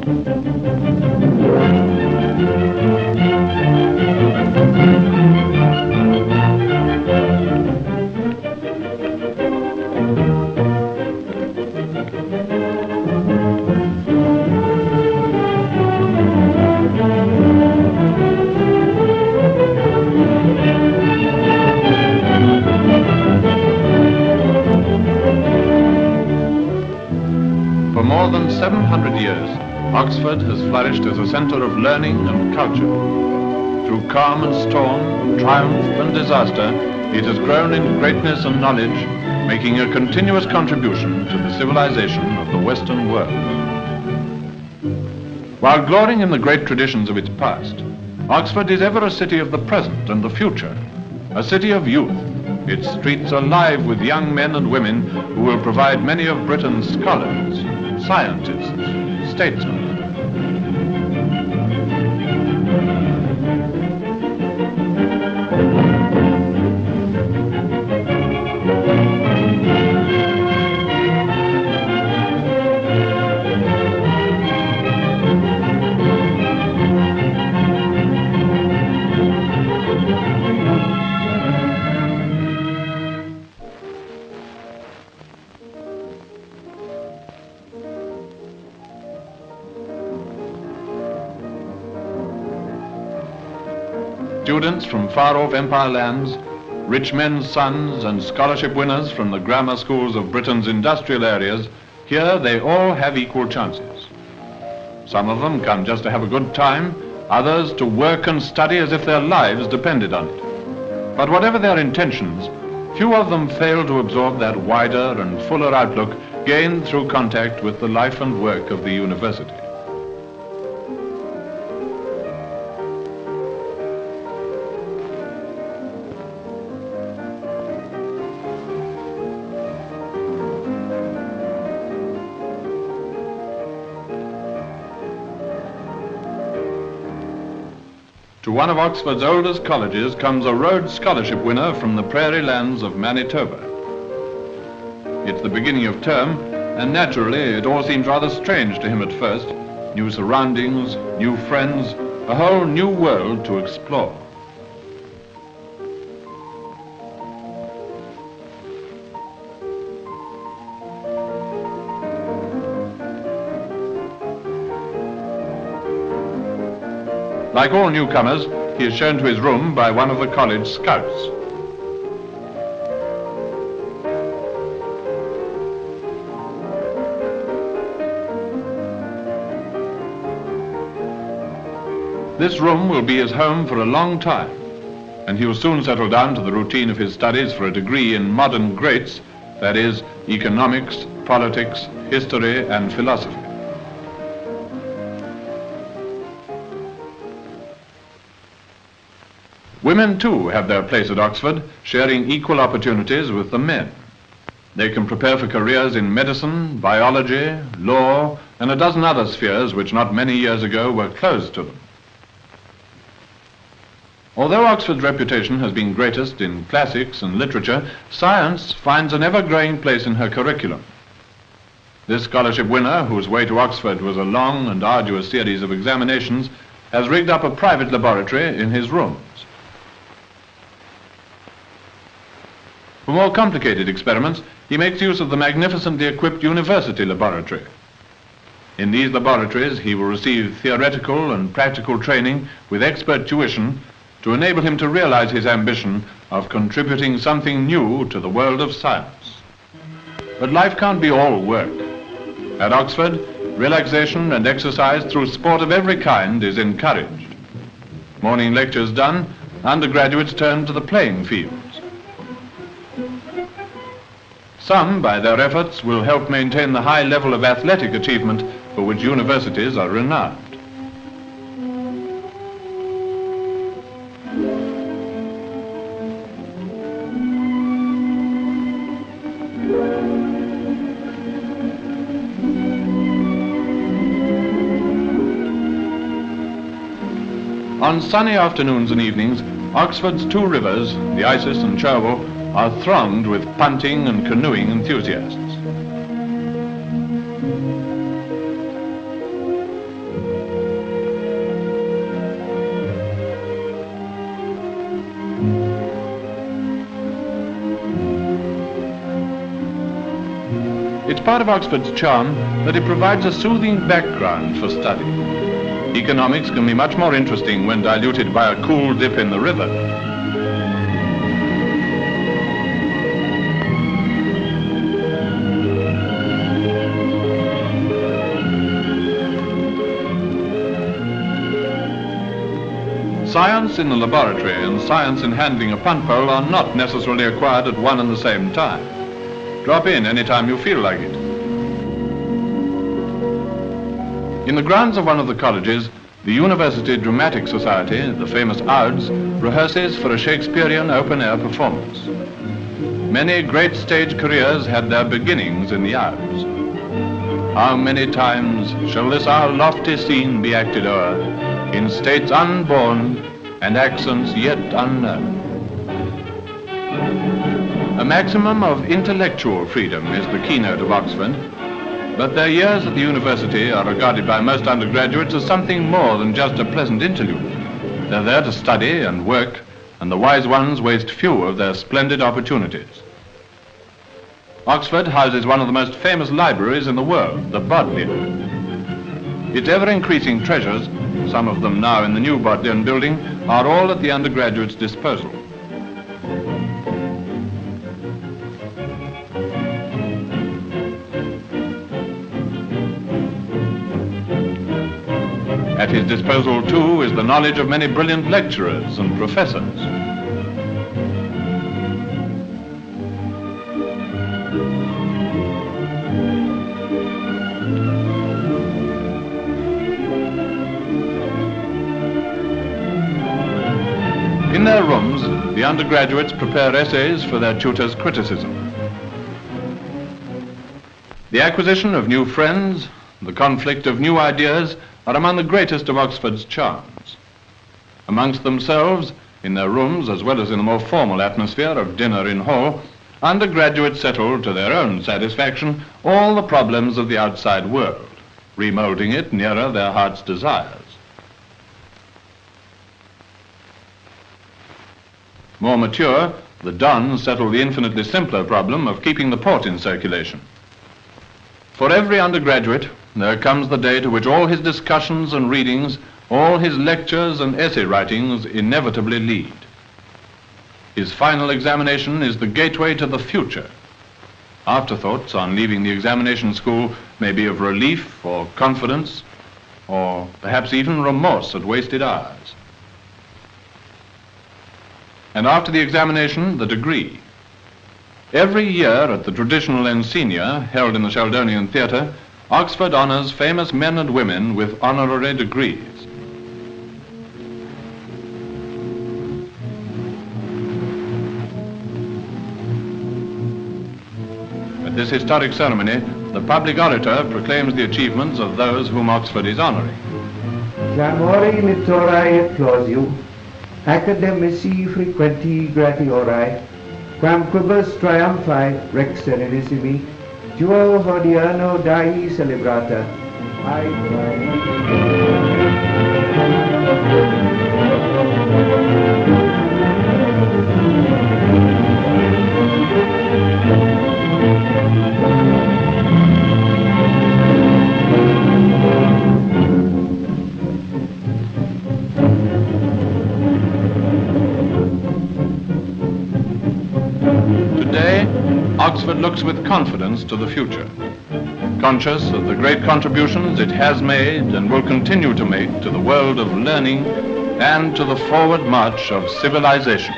For more than 700 years, Oxford has flourished as a centre of learning and culture. Through calm and storm, triumph and disaster, it has grown in greatness and knowledge, making a continuous contribution to the civilization of the Western world. While glorying in the great traditions of its past, Oxford is ever a city of the present and the future, a city of youth. Its streets are alive with young men and women who will provide many of Britain's scholars, scientists, statesmen. Students from far-off empire lands, rich men's sons and scholarship winners from the grammar schools of Britain's industrial areas, here they all have equal chances. Some of them come just to have a good time, others to work and study as if their lives depended on it. But whatever their intentions, few of them fail to absorb that wider and fuller outlook gained through contact with the life and work of the university. To one of Oxford's oldest colleges comes a Rhodes Scholarship winner from the prairie lands of Manitoba. It's the beginning of term, and naturally it all seems rather strange to him at first. New surroundings, new friends, a whole new world to explore. Like all newcomers, he is shown to his room by one of the college scouts. This room will be his home for a long time, and he will soon settle down to the routine of his studies for a degree in modern greats, that is, economics, politics, history, and philosophy. Women, too, have their place at Oxford, sharing equal opportunities with the men. They can prepare for careers in medicine, biology, law, and a dozen other spheres which not many years ago were closed to them. Although Oxford's reputation has been greatest in classics and literature, science finds an ever-growing place in her curriculum. This scholarship winner, whose way to Oxford was a long and arduous series of examinations, has rigged up a private laboratory in his rooms. For more complicated experiments, he makes use of the magnificently equipped university laboratory. In these laboratories, he will receive theoretical and practical training with expert tuition to enable him to realize his ambition of contributing something new to the world of science. But life can't be all work. At Oxford, relaxation and exercise through sport of every kind is encouraged. Morning lectures done, undergraduates turn to the playing fields. Some, by their efforts, will help maintain the high level of athletic achievement for which universities are renowned. On sunny afternoons and evenings, Oxford's two rivers, the Isis and Cherwell, are thronged with punting and canoeing enthusiasts. part of Oxford's charm that it provides a soothing background for study. Economics can be much more interesting when diluted by a cool dip in the river. Science in the laboratory and science in handling a punt pole are not necessarily acquired at one and the same time. Drop in anytime you feel like it. In the grounds of one of the colleges, the University Dramatic Society, the famous Ouds, rehearses for a Shakespearean open-air performance. Many great stage careers had their beginnings in the Ouds. How many times shall this our lofty scene be acted o'er, in states unborn and accents yet unknown? A maximum of intellectual freedom is the keynote of Oxford, but their years at the university are regarded by most undergraduates as something more than just a pleasant interlude. They're there to study and work, and the wise ones waste few of their splendid opportunities. Oxford houses one of the most famous libraries in the world, the Bodleian. Its ever-increasing treasures, some of them now in the new Bodleian building, are all at the undergraduate's disposal. At his disposal, too, is the knowledge of many brilliant lecturers and professors. In their rooms, the undergraduates prepare essays for their tutor's criticism. The acquisition of new friends, the conflict of new ideas, are among the greatest of Oxford's charms. Amongst themselves, in their rooms as well as in the more formal atmosphere of dinner in hall, undergraduates settle to their own satisfaction all the problems of the outside world, remoulding it nearer their heart's desires. More mature, the dons settle the infinitely simpler problem of keeping the port in circulation. For every undergraduate, there comes the day to which all his discussions and readings, all his lectures and essay writings inevitably lead. His final examination is the gateway to the future. Afterthoughts on leaving the examination school may be of relief or confidence, or perhaps even remorse at wasted hours. And after the examination, the degree. Every year at the traditional Ensignia, held in the Sheldonian Theatre, Oxford honours famous men and women with honorary degrees. At this historic ceremony, the public orator proclaims the achievements of those whom Oxford is honouring. Clamori littorae et clausium, academici frequenti gratiori, quam quibus triumphae rex serenissimi, duo hodierno dai celebrata. Today, Oxford looks with confidence to the future, conscious of the great contributions it has made and will continue to make to the world of learning and to the forward march of civilization.